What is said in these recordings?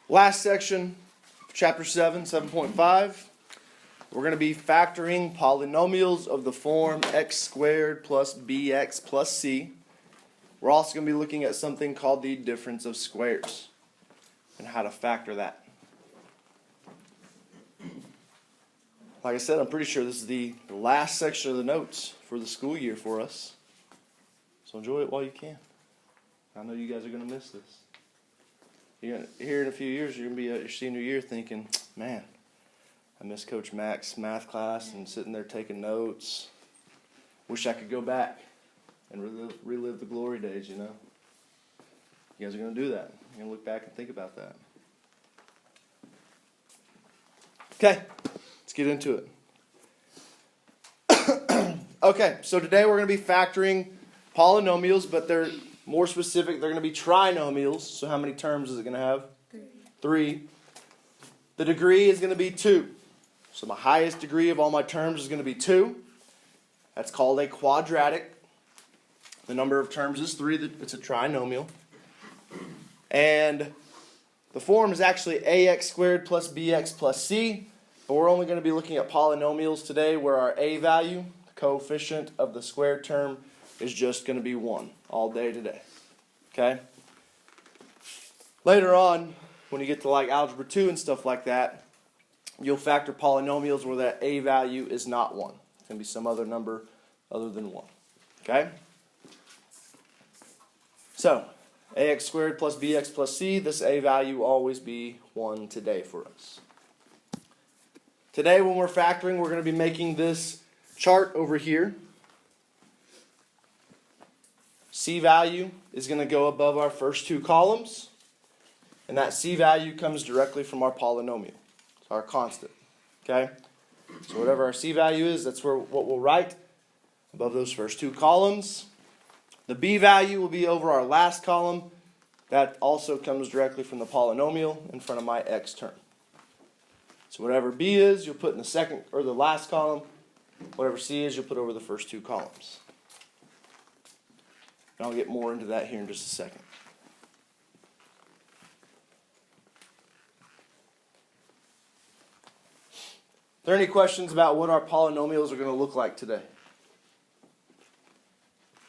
Last section, chapter 7, 7.5. We're going to be factoring polynomials of the form x squared plus bx plus c. We're also going to be looking at something called the difference of squares and how to factor that. Like I said, I'm pretty sure this is the last section of the notes for the school year for us. So enjoy it while you can. I know you guys are going to miss this. Here in a few years, you're going to be at your senior year thinking, man, I miss Coach Mac's math class and sitting there taking notes. Wish I could go back and relive the glory days, you know. You guys are going to do that. You're going to look back and think about that. Okay, let's get into it. Okay, so today we're going to be factoring polynomials, but they're more specific. They're going to be trinomials. So how many terms is it going to have? 3. The degree is going to be 2. So my highest degree of all my terms is going to be 2. That's called a quadratic. The number of terms is 3. It's a trinomial. And the form is actually ax squared plus bx plus c. But we're only going to be looking at polynomials today where our a value, the coefficient of the squared term, is just going to be 1 all day today. Okay? Later on, when you get to like algebra 2 and stuff like that, you'll factor polynomials where that a value is not 1. It's going to be some other number other than 1. Okay? So, ax squared plus bx plus c, this a value will always be 1 today for us. Today when we're factoring, we're going to be making this chart over here. C value is going to go above our first 2 columns. And that C value comes directly from our polynomial. It's our constant. Okay? So whatever our C value is, that's what we'll write above those first 2 columns. The B value will be over our last column. That also comes directly from the polynomial in front of my x term. So whatever B is, you'll put in the second or the last column. Whatever C is, you'll put over the first 2 columns. And I'll get more into that here in just a second. Are there any questions about what our polynomials are going to look like today?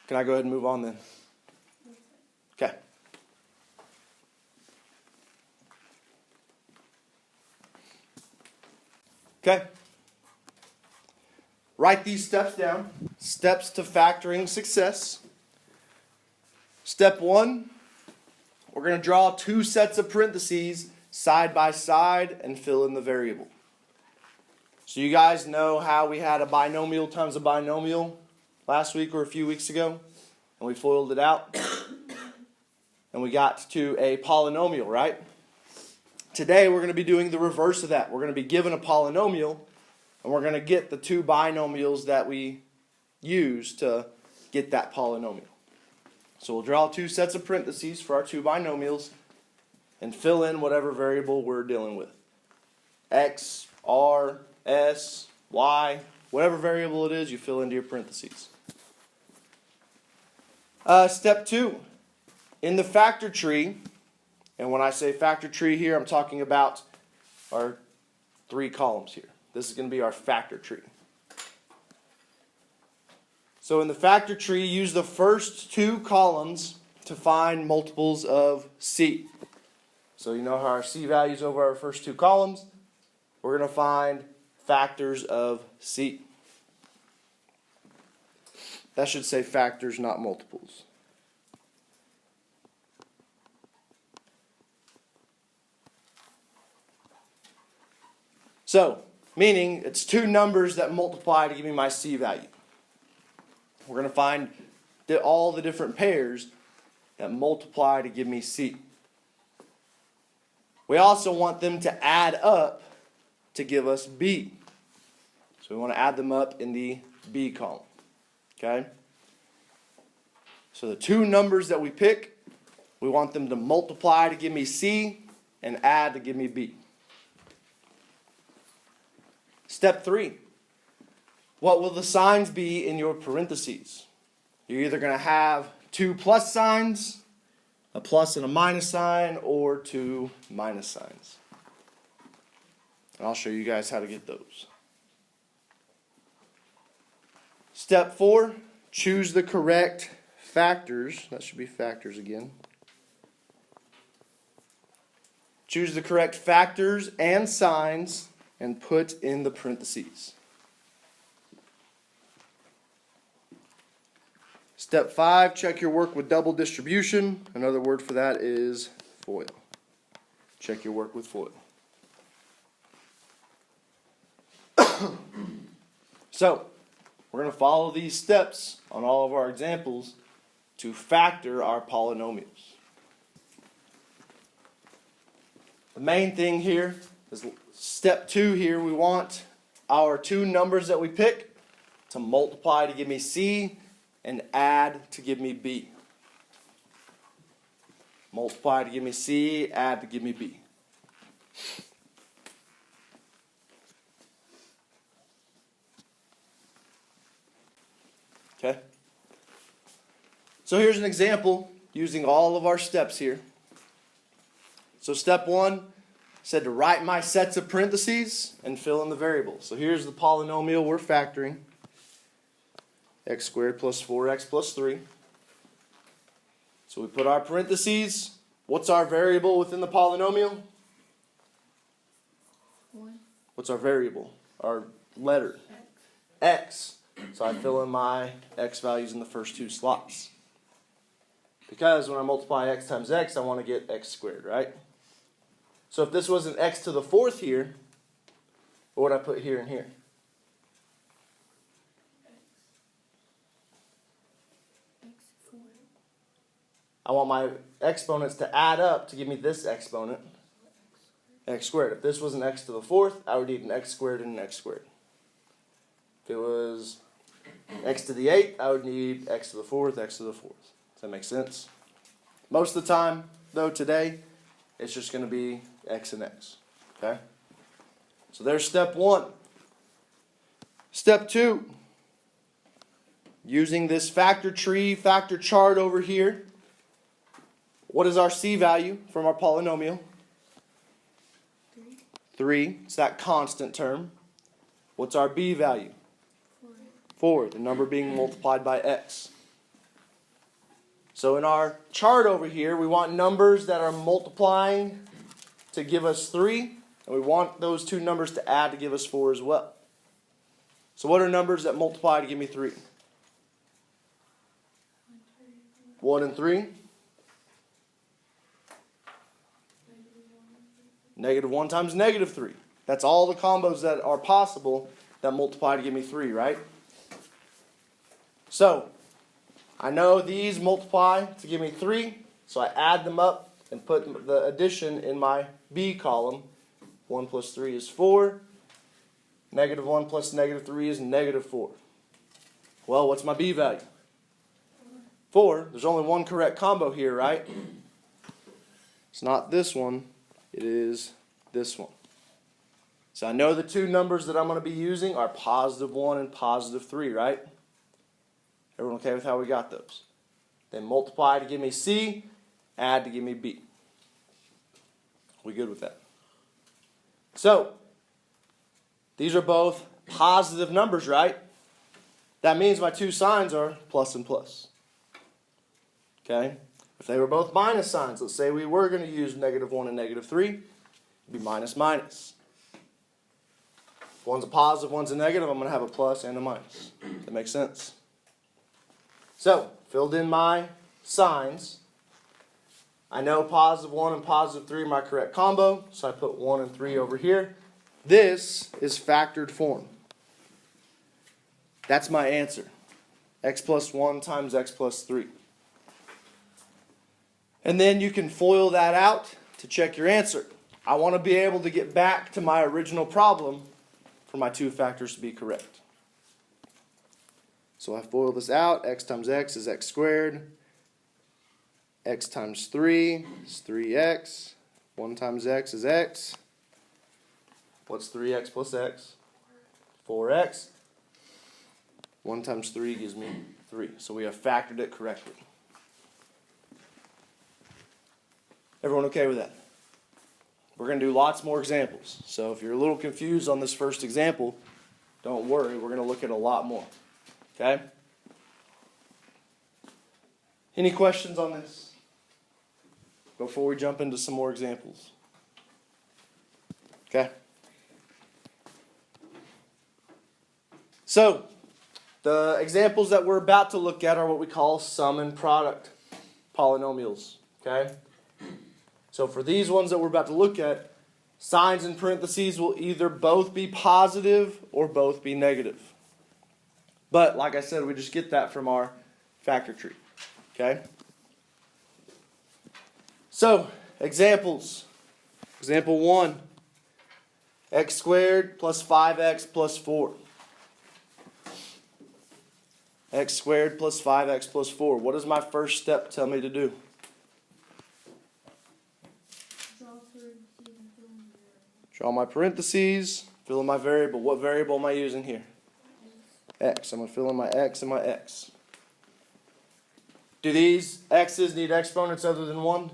Can I go ahead and move on then? Okay. Okay. Write these steps down. Steps to factoring success. Step 1, we're going to draw 2 sets of parentheses side by side and fill in the variable. So you guys know how we had a binomial times a binomial last week or a few weeks ago, and we FOILed it out, and we got to a polynomial, right? Today we're going to be doing the reverse of that. We're going to be given a polynomial, and we're going to get the 2 binomials that we use to get that polynomial. So we'll draw 2 sets of parentheses for our 2 binomials and fill in whatever variable we're dealing with. X, R, S, Y, whatever variable it is, you fill into your parentheses. Step 2, in the factor tree, and when I say factor tree here, I'm talking about our 3 columns here. This is going to be our factor tree. So in the factor tree, use the first 2 columns to find multiples of C. So you know how our C value is over our first 2 columns. We're going to find factors of C. That should say factors, not multiples. So, meaning it's 2 numbers that multiply to give me my C value. We're going to find all the different pairs that multiply to give me C. We also want them to add up to give us B. So we want to add them up in the B column. Okay? So the 2 numbers that we pick, we want them to multiply to give me C and add to give me B. Step 3. What will the signs be in your parentheses? You're either going to have 2 plus signs a plus and a minus sign, or two minus signs. And I'll show you guys how to get those. Step 4, choose the correct factors. That should be factors again. Choose the correct factors and signs and put in the parentheses. Step 5, check your work with double distribution. Another word for that is FOIL. Check your work with FOIL. So, we're going to follow these steps on all of our examples to factor our polynomials. The main thing here is step 2 here. We want our two numbers that we pick to multiply to give me C and add to give me B. Multiply to give me C, add to give me B. Okay? So here's an example using all of our steps here. So step 1 said to write my sets of parentheses and fill in the variables. So here's the polynomial we're factoring. X squared plus 4x plus 3. So we put our parentheses. What's our variable within the polynomial? 1. What's our variable? Our letter. X. So I fill in my x values in the first two slots. Because when I multiply x times x, I want to get x squared, right? So if this was an x to the 4th here, what would I put here and here? X4. I want my exponents to add up to give me this exponent, x squared. If this was an x to the 4th, I would need an x squared and an x squared. If it was x to the 8th, I would need x to the 4th, x to the 4th. Does that make sense? Most of the time, though, today, it's just going to be x and x. Okay? So there's step 1. Step 2. Using this factor tree, factor chart over here. What is our C value from our polynomial? 3. 3. It's that constant term. What's our B value? 4. 4. The number being multiplied by x. So in our chart over here, we want numbers that are multiplying to give us 3. And we want those two numbers to add to give us 4 as well. So what are numbers that multiply to give me 3? 1 and 3. Negative 1 times negative 3. That's all the combos that are possible that multiply to give me 3, right? So, I know these multiply to give me 3, so I add them up and put the addition in my B column. 1 plus 3 is 4. Negative 1 plus negative 3 is negative 4. Well, what's my B value? 4. There's only one correct combo here, right? It's not this one. It is this one. So I know the two numbers that I'm going to be using are positive 1 and positive 3, right? Everyone okay with how we got those? Then multiply to give me C, add to give me B. We good with that? So, these are both positive numbers, right? That means my two signs are plus and plus. Okay? If they were both minus signs, let's say we were going to use negative 1 and negative 3, it'd be minus minus. If one's a positive, one's a negative, I'm going to have a plus and a minus. Does that make sense? So, filled in my signs. I know positive 1 and positive 3 are my correct combo, so I put 1 and 3 over here. This is factored form. That's my answer. X plus 1 times x plus 3. And then you can FOIL that out to check your answer. I want to be able to get back to my original problem for my two factors to be correct. So I FOIL this out. X times x is x squared. X times 3 is 3x. 1 times x is x. What's 3x plus x? 4x. 1 times 3 gives me 3. So we have factored it correctly. Everyone okay with that? We're going to do lots more examples. So if you're a little confused on this first example, don't worry. We're going to look at a lot more. Okay? Any questions on this before we jump into some more examples? Okay? So, the examples that we're about to look at are what we call sum and product polynomials. Okay? So for these ones that we're about to look at, signs in parentheses will either both be positive or both be negative. But like I said, we just get that from our factor tree. Okay? So, examples. Example 1. X squared plus 5x plus 4. X squared plus 5x plus 4. What does my first step tell me to do? Draw my parentheses, fill in my variable. What variable am I using here? X. I'm going to fill in my X and my X. Do these X's need exponents other than 1?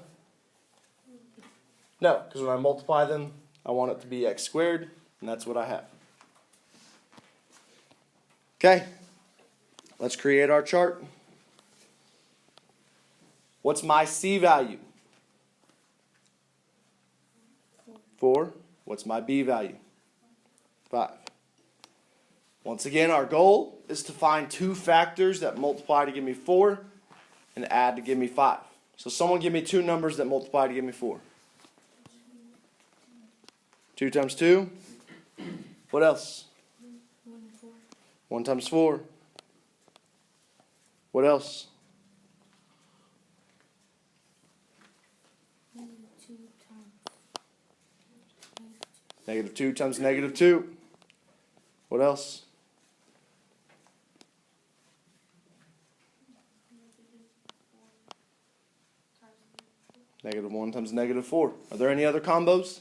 No, because when I multiply them, I want it to be X squared, and that's what I have. Okay, let's create our chart. What's my C value? 4. What's my B value? 5. Once again, our goal is to find two factors that multiply to give me 4 and add to give me 5. So someone give me two numbers that multiply to give me 4. 2 times 2. What else? 1 times 4. What else? Negative 2 times negative 2. What else? Negative 1 times negative 4. Are there any other combos?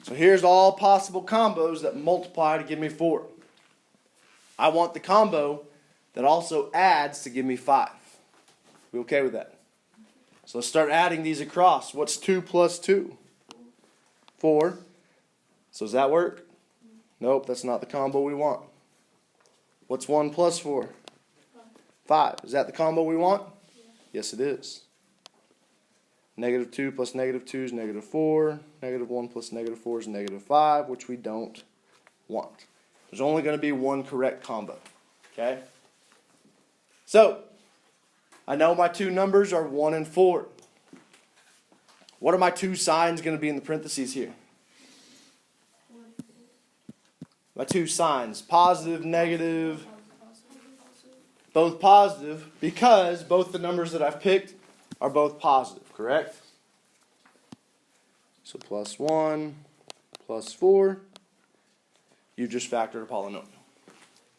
So here's all possible combos that multiply to give me 4. I want the combo that also adds to give me 5. We okay with that? So let's start adding these across. What's 2 plus 2? 4. So does that work? Nope, that's not the combo we want. What's 1 plus 4? 5. Is that the combo we want? Yes, it is. Negative 2 plus negative 2 is negative 4. Negative 1 plus negative 4 is negative 5, which we don't want. There's only going to be one correct combo. Okay? So, I know my two numbers are 1 and 4. What are my two signs going to be in the parentheses here? My two signs, positive, negative, both positive, because both the numbers that I've picked are both positive, correct? So plus 1, plus 4, you just factored a polynomial.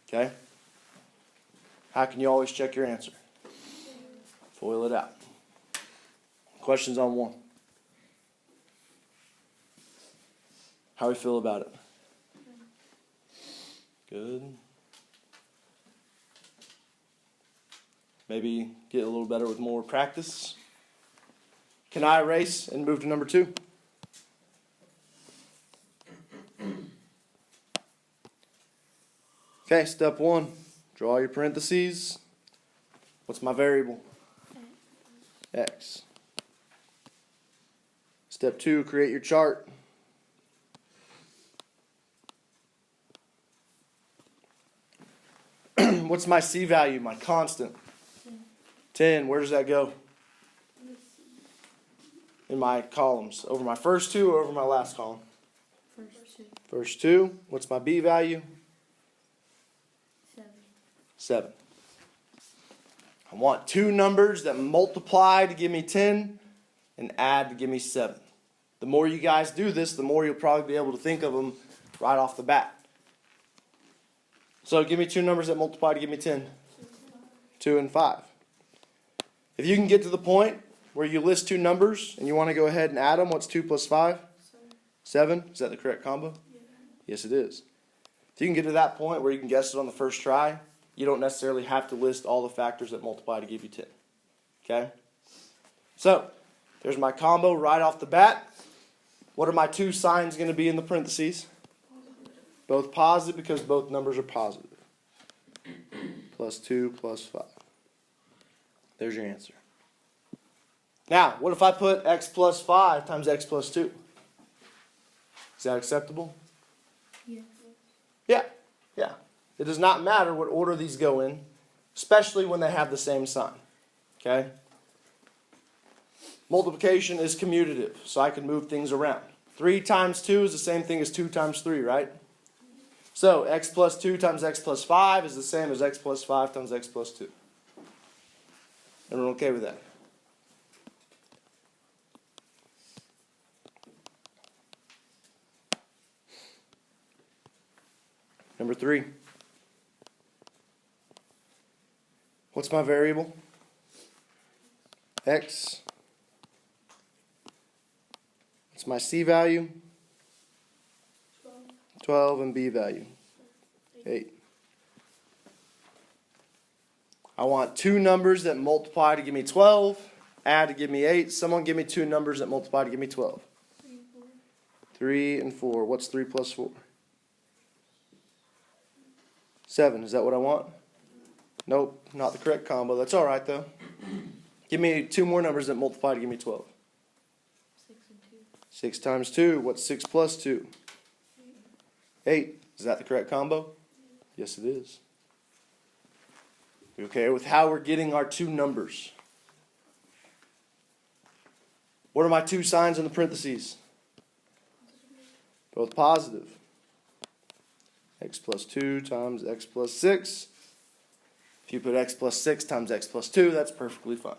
Okay? How can you always check your answer? Foil it out. Questions on 1? How do we feel about it? Good. Maybe get a little better with more practice. Can I erase and move to number 2? Okay, step 1. Draw your parentheses. What's my variable? X. Step 2, create your chart. What's my C value, my constant? 10. Where does that go? In my columns. Over my first two or over my last column? First two. What's my B value? 7. I want two numbers that multiply to give me 10 and add to give me 7. The more you guys do this, the more you'll probably be able to think of them right off the bat. So give me two numbers that multiply to give me 10. 2 and 5. If you can get to the point where you list two numbers and you want to go ahead and add them, what's 2 plus 5? 7. Is that the correct combo? Yeah. Yes, it is. If you can get to that point where you can guess it on the first try, you don't necessarily have to list all the factors that multiply to give you 10. Okay? So, There's my combo right off the bat. What are my two signs going to be in the parentheses? Both positive because both numbers are positive. Plus 2 plus 5. There's your answer. Now, what if I put x plus 5 times x plus 2? Is that acceptable? Yes. Yeah. It does not matter what order these go in, especially when they have the same sign. Okay? Multiplication is commutative, so I can move things around. 3 times 2 is the same thing as 2 times 3, right? So, x plus 2 times x plus 5 is the same as x plus 5 times x plus 2. Everyone okay with that? Number 3. What's my variable? X. What's my C value? 12 and B value? 8. I want two numbers that multiply to give me 12, add to give me 8. Someone give me two numbers that multiply to give me 12. 3 and 4. What's 3 plus 4? 7. Is that what I want? Nope, not the correct combo. That's all right, though. Give me two more numbers that multiply to give me 12. 6 and 2. 6 times 2. What's 6 plus 2? 8. Is that the correct combo? Yes, it is. You okay with how we're getting our two numbers? What are my two signs in the parentheses? Both positive. X plus 2 times x plus 6. If you put x plus 6 times x plus 2, that's perfectly fine.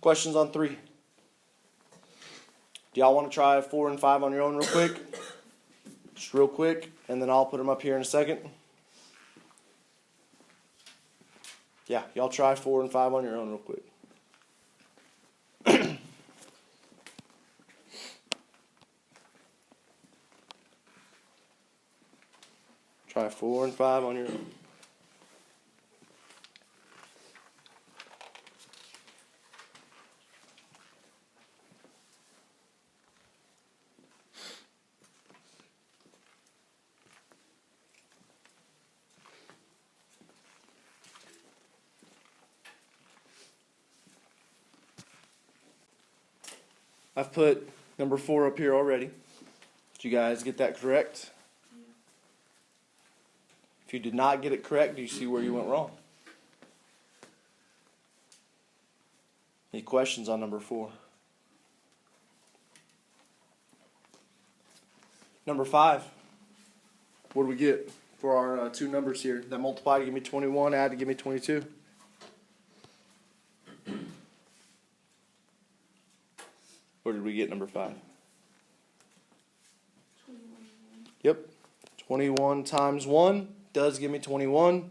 Questions on 3? Do y'all want to try 4 and 5 on your own real quick? Just real quick, and then I'll put them up here in a second. Yeah, y'all try 4 and 5 on your own real quick. Try 4 and 5 on your own. I've put number 4 up here already. Did you guys get that correct? If you did not get it correct, do you see where you went wrong? Any questions on number 4? Number 5. What do we get for our two numbers here that multiply to give me 21, add to give me 22? Where did we get number 5? 21. Yep. 21 times 1 does give me 21.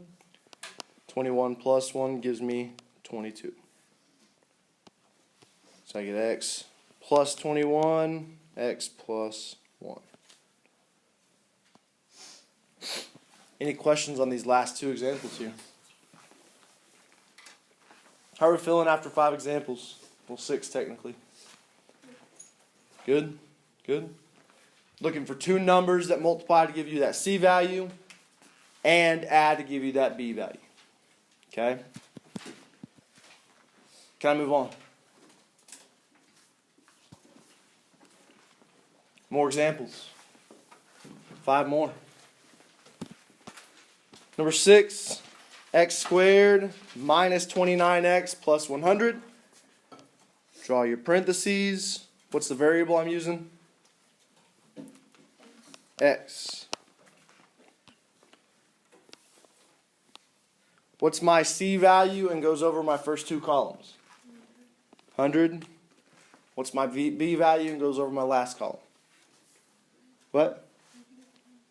21 plus 1 gives me 22. So I get x plus 21, x plus 1. Any questions on these last two examples here? How are we feeling after 5 examples? Well, 6 technically. Good? Good? Looking for two numbers that multiply to give you that C value and add to give you that B value. Okay? Can I move on? More examples. 5 more. Number 6, x squared minus 29x plus 100. Draw your parentheses. What's the variable I'm using? X. What's my C value and goes over my first two columns? 100. What's my B value and goes over my last column? What?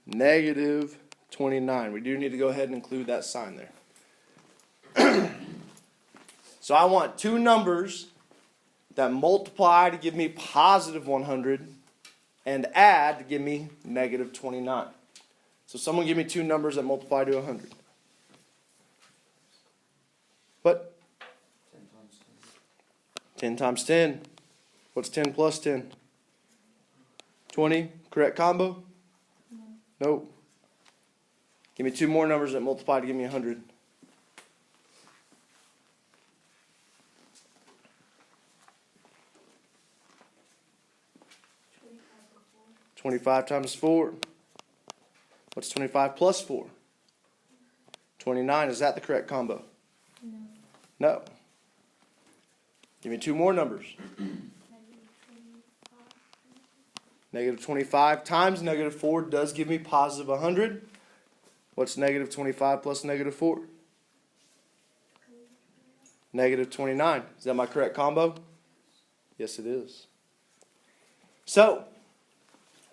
Negative 29. We do need to go ahead and include that sign there. So I want two numbers that multiply to give me positive 100 and add to give me negative 29. So someone give me two numbers that multiply to 100. What? 10 times 10 times 10. What's 10 plus 10? 20. Correct combo? No. Nope. Give me two more numbers that multiply to give me 100. 25 times 4. What's 25 plus 4? 29. Is that the correct combo? No. No. Give me two more numbers. Negative 25 times negative 4 does give me positive 100. What's negative 25 plus negative 4? Negative 29. Is that my correct combo? Yes, it is. So,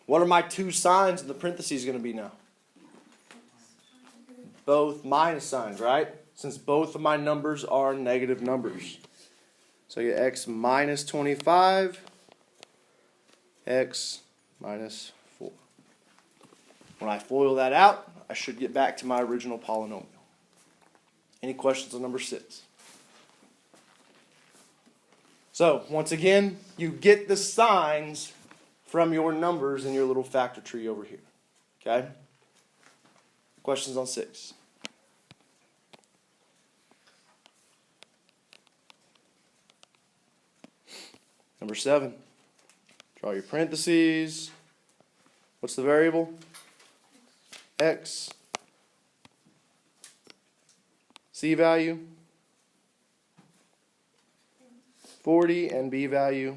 what are my two signs in the parentheses going to be now? Both minus signs, right? Since both of my numbers are negative numbers. So I get x minus 25, x minus 4. When I FOIL that out, I should get back to my original polynomial. Any questions on number 6? So, once again, you get the signs from your numbers in your little factor tree over here. Okay? Questions on 6? Number 7. Draw your parentheses. What's the variable? X. C value. 40 and B value.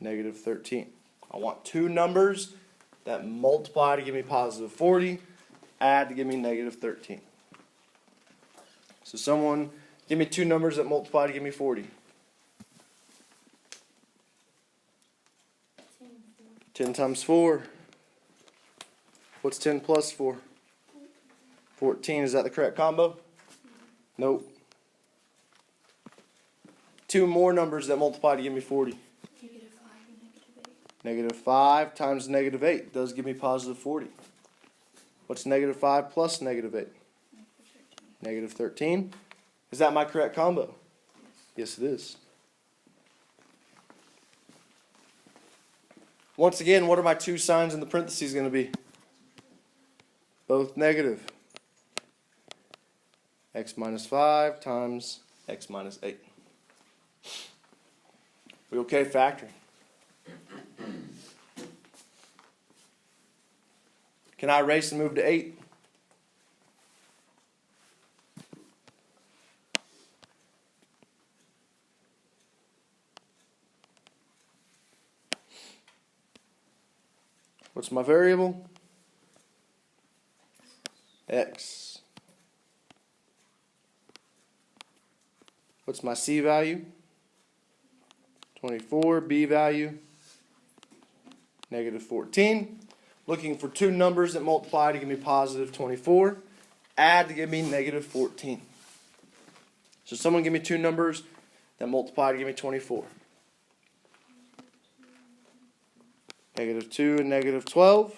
Negative 13. I want two numbers that multiply to give me positive 40, add to give me negative 13. So someone give me two numbers that multiply to give me 40. 10 times 4. What's 10 plus 4? 14. Is that the correct combo? Nope. Two more numbers that multiply to give me 40. Negative 5 and negative 8. Negative 5 times negative 8 does give me positive 40. What's negative 5 plus negative 8? Negative 13. Is that my correct combo? Yes, it is. Once again, what are my two signs in the parentheses going to be? Both negative. X minus 5 times x minus 8. We okay factoring? Can I erase and move to 8? What's my variable? X. What's my C value? 24. B value? Negative 14. Looking for two numbers that multiply to give me positive 24. Add to give me negative 14. So someone give me two numbers that multiply to give me 24. Negative 2 and negative 12.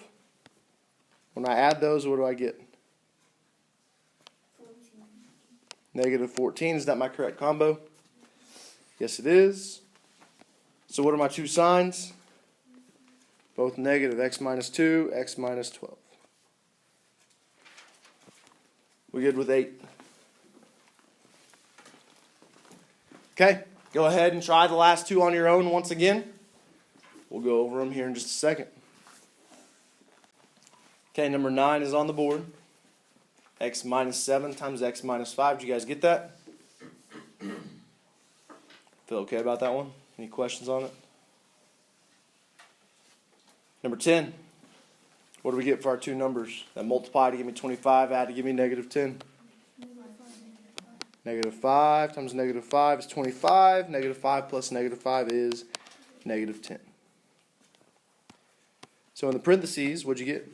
When I add those, what do I get? 14. Negative 14. Is that my correct combo? Yes, it is. So what are my two signs? Both negative. X minus 2, x minus 12. We good with 8? Okay, go ahead and try the last two on your own once again. We'll go over them here in just a second. Okay, number 9 is on the board. X minus 7 times x minus 5. Did you guys get that? Feel okay about that one? Any questions on it? Number 10. What do we get for our two numbers that multiply to give me 25, add to give me negative 10? Negative 5 times negative 5 is 25. Negative 5 plus negative 5 is negative 10. So in the parentheses, what'd you get?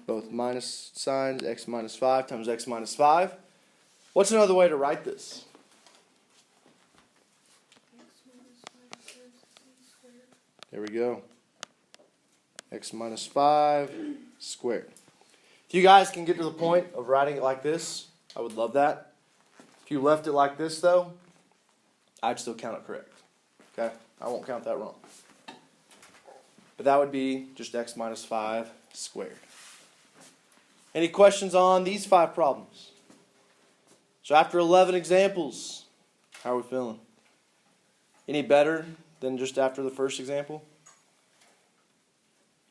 Both minus signs, x minus 5 times x minus 5. What's another way to write this? There we go. X minus 5 squared. If you guys can get to the point of writing it like this, I would love that. If If you left it like this though, I'd still count it correct. Okay? I won't count that wrong. But that would be just x minus 5 squared. Any questions on these 5 problems? So after 11 examples, how are we feeling? Any better than just after the first example?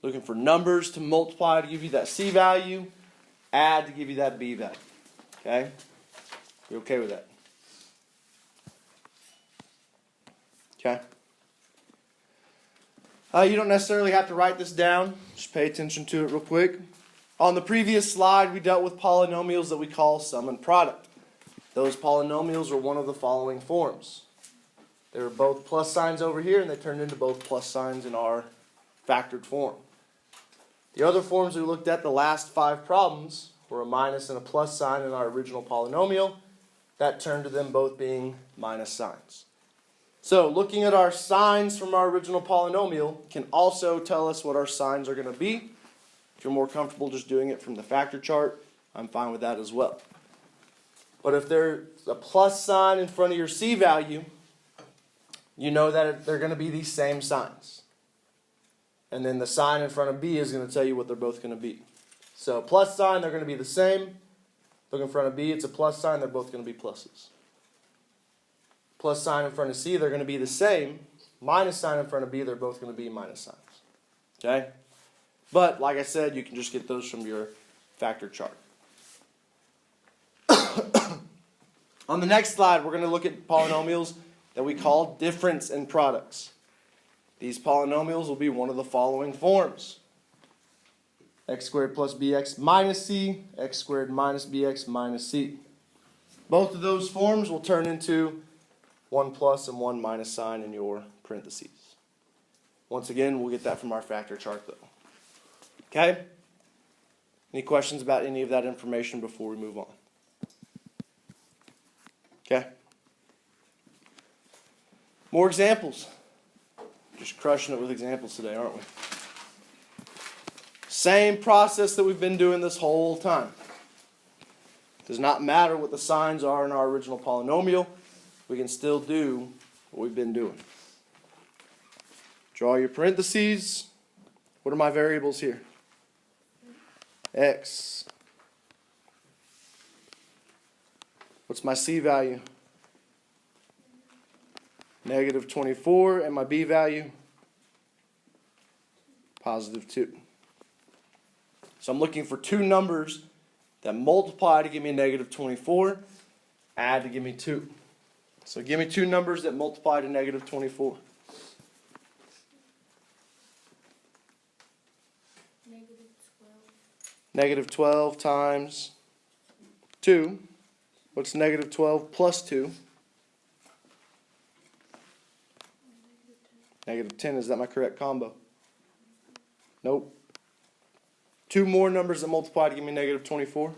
Looking for numbers to multiply to give you that C value, add to give you that B value. Okay? You okay with that? Okay? You don't necessarily have to write this down. Just pay attention to it real quick. On the previous slide, we dealt with polynomials that we call sum and product. Those polynomials are one of the following forms. They were both plus signs over here, and they turned into both plus signs in our factored form. The other forms we looked at, the last 5 problems, were a minus and a plus sign in our original polynomial. That turned to them both being minus signs. So, looking at our signs from our original polynomial can also tell us what our signs are going to be. If you're more comfortable just doing it from the factor chart, I'm fine with that as well. But if there's a plus sign in front of your C value, you know that they're going to be these same signs. And then the sign in front of B is going to tell you what they're both going to be. So plus sign, they're going to be the same. Look in front of B, it's a plus sign, they're both going to be pluses. Plus sign in front of C, they're going to be the same. Minus sign in front of B, they're both going to be minus signs. Okay? But, like I said, you can just get those from your factor chart. On the next slide, we're going to look at polynomials that we call difference in products. These polynomials will be one of the following forms. X squared plus bx minus c, x squared minus bx minus c. Both of those forms will turn into 1 plus and 1 minus sign in your parentheses. Once again, we'll get that from our factor chart though. Okay? Any questions about any of that information before we move on? Okay? More examples. Just crushing it with examples today, aren't we? Same process that we've been doing this whole time. Does not matter what the signs are in our original polynomial. We can still do what we've been doing. Draw your parentheses. What are my variables here? X. What's my C value? Negative 24. And my B value? Positive 2. So I'm looking for 2 numbers that multiply to give me negative 24, add to give me 2. So give me 2 numbers that multiply to negative 24. Negative 12 times 2. What's negative 12 plus 2? Negative 10. Is that my correct combo? Nope. 2 more numbers that multiply to give me negative 24.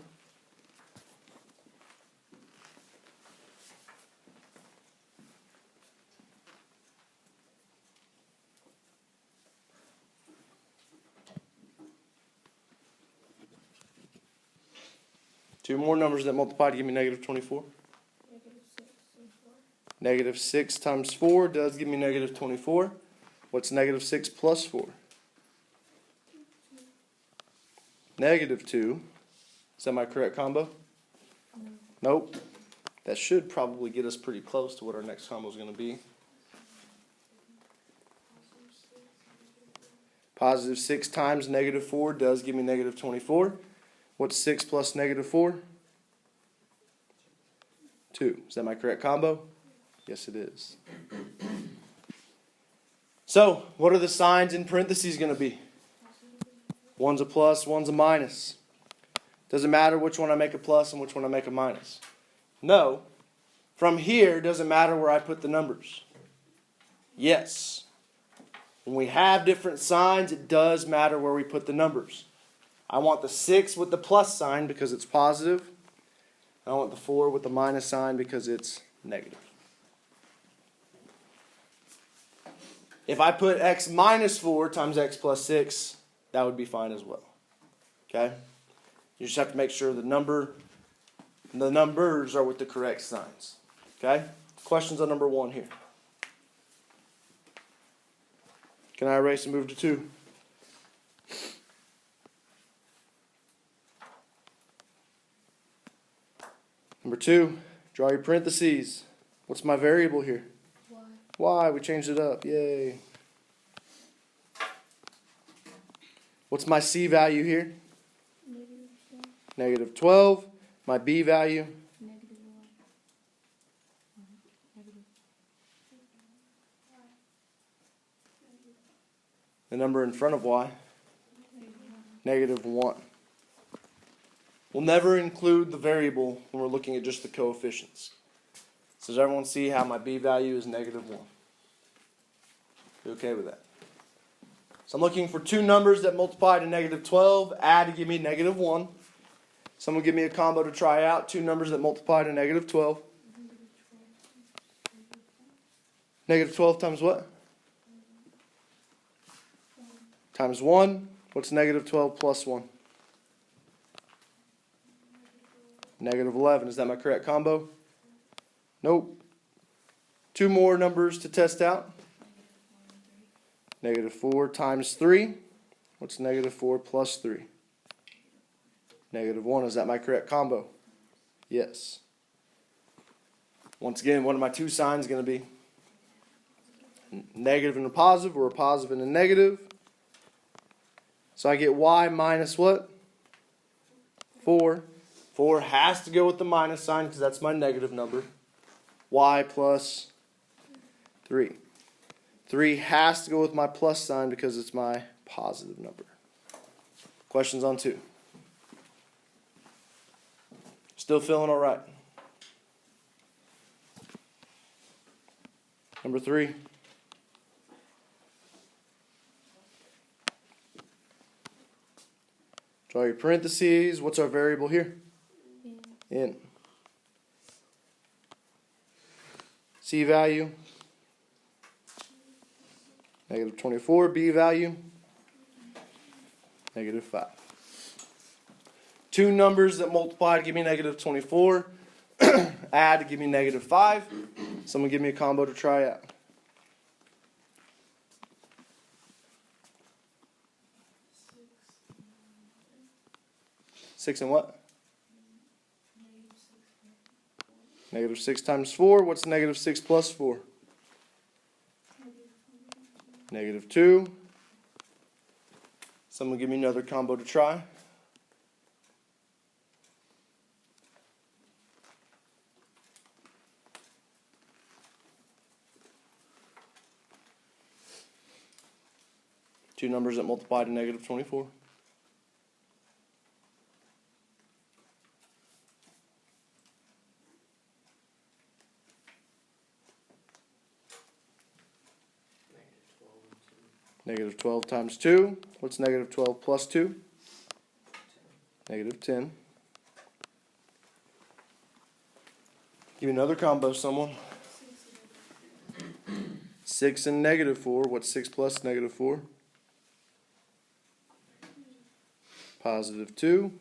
Two more numbers that multiply to give me negative 24. Negative 6 times 4 does give me negative 24. What's negative 6 plus 4? Negative 2. Is that my correct combo? No. Nope. That should probably get us pretty close to what our next combo is going to be. Positive 6 times negative 4 does give me negative 24. What's 6 plus negative 4? 2. Is that my correct combo? Yes, it is. So, what are the signs in parentheses going to be? One's a plus, one's a minus. Doesn't matter which one I make a plus and which one I make a minus. No. From here, doesn't matter where I put the numbers. Yes. When we have different signs, it does matter where we put the numbers. I want the 6 with the plus sign because it's positive. I want the 4 with the minus sign because it's negative. If I put x minus 4 times x plus 6, that would be fine as well. Okay? You just have to make sure the number The numbers are with the correct signs. Okay? Questions on number 1 here. Can I erase and move to 2? Number 2, draw your parentheses. What's my variable here? Y. Y, we changed it up. Yay. What's my C value here? Negative 12. -12. My B value? Negative 1. Negative. The number in front of Y? -1. We'll never include the variable when we're looking at just the coefficients. So does everyone see how my B value is -1? You okay with that? So I'm looking for two numbers that multiply to -12, add to give me -1. Someone give me a combo to try out. Two numbers that multiply to -12. -12 times what? Times 1. What's -12 plus 1? -11. Is that my correct combo? Nope. Two more numbers to test out. -4 times 3. What's -4 plus 3? -1. Is that my correct combo? Yes. Once again, what are my two signs going to be? Negative and a positive, or a positive and a negative. So I get y minus what? 4. 4 has to go with the minus sign because that's my negative number. Y plus 3. 3 has to go with my plus sign because it's my positive number. Questions on 2? Still feeling all right? Number 3. Draw your parentheses. What's our variable here? In. C value. -24. B value. -5. Two numbers that multiply to give me -24. Add to give me -5. Someone give me a combo to try out. 6 and what? -6 times 4. What's -6 plus 4? -2. Someone give me another combo to try. Two numbers that multiply to -24. -12 times 2. What's -12 plus 2? -10. Give me another combo, someone. 6 and -4. What's 6 plus -4? +2.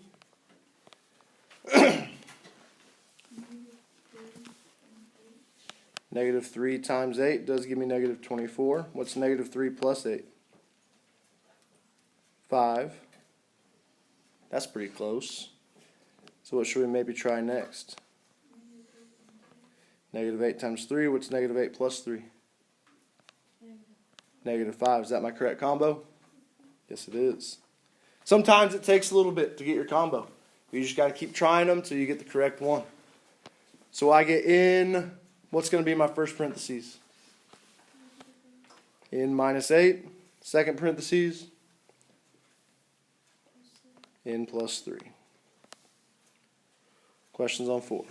-3 times 8 does give me -24. What's -3 plus 8? 5. That's pretty close. So what should we maybe try next? -8 times 3. What's -8 plus 3? -5. Is that my correct combo? Yes, it is. Sometimes it takes a little bit to get your combo. You just got to keep trying them till you get the correct one. So I get in, what's going to be my first parentheses? In -8. Second parentheses? In +3. Questions on 4?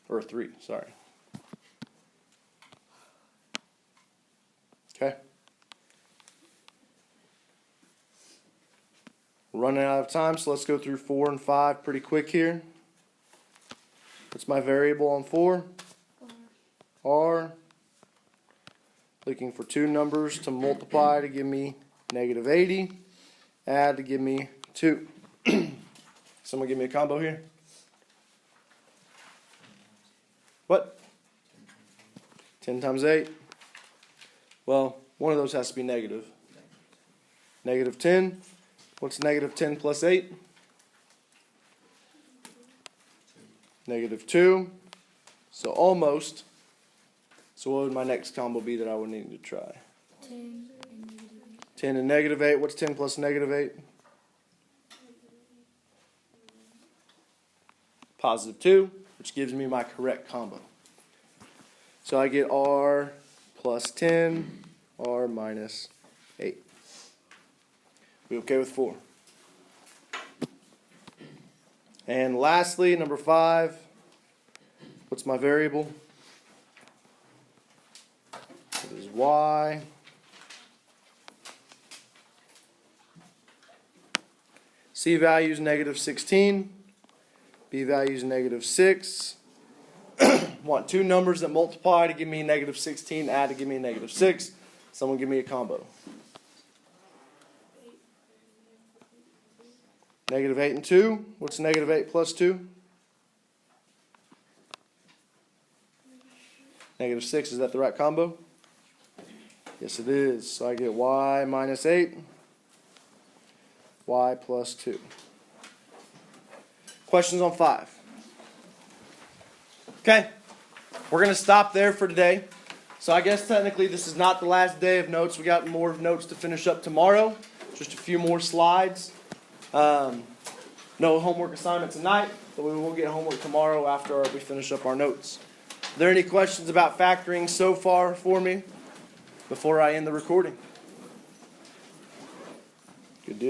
Or 3, sorry. Okay. We're running out of time, so let's go through 4 and 5 pretty quick here. What's my variable on 4? R. Looking for two numbers to multiply to give me -80. add to give me 2. Someone give me a combo here. What? 10 times 8. Well, one of those has to be negative. Negative 10. What's negative 10 plus 8? Negative 2. So almost. So what would my next combo be that I would need to try? 10 and negative 8. 10 and negative 8. What's 10 plus negative 8? Positive 2, which gives me my correct combo. So I get R plus 10, R minus 8. We okay with 4? And lastly, number 5. What's my variable? It is Y. C value is negative 16. B value is negative 6. Want two numbers that multiply to give me negative 16, add to give me negative 6. Someone give me a combo. Negative 8 and 2. What's negative 8 plus 2? Negative 6. Is that the right combo? Yes, it is. So I get Y minus 8. Y plus 2. Questions on 5? Okay. We're going to stop there for today. So I guess technically this is not the last day of notes. We got more notes to finish up tomorrow. Just a few more slides. No homework assignment tonight, but we will get homework tomorrow after we finish up our notes. Are there any questions about factoring so far for me before I end the recording? Good deal.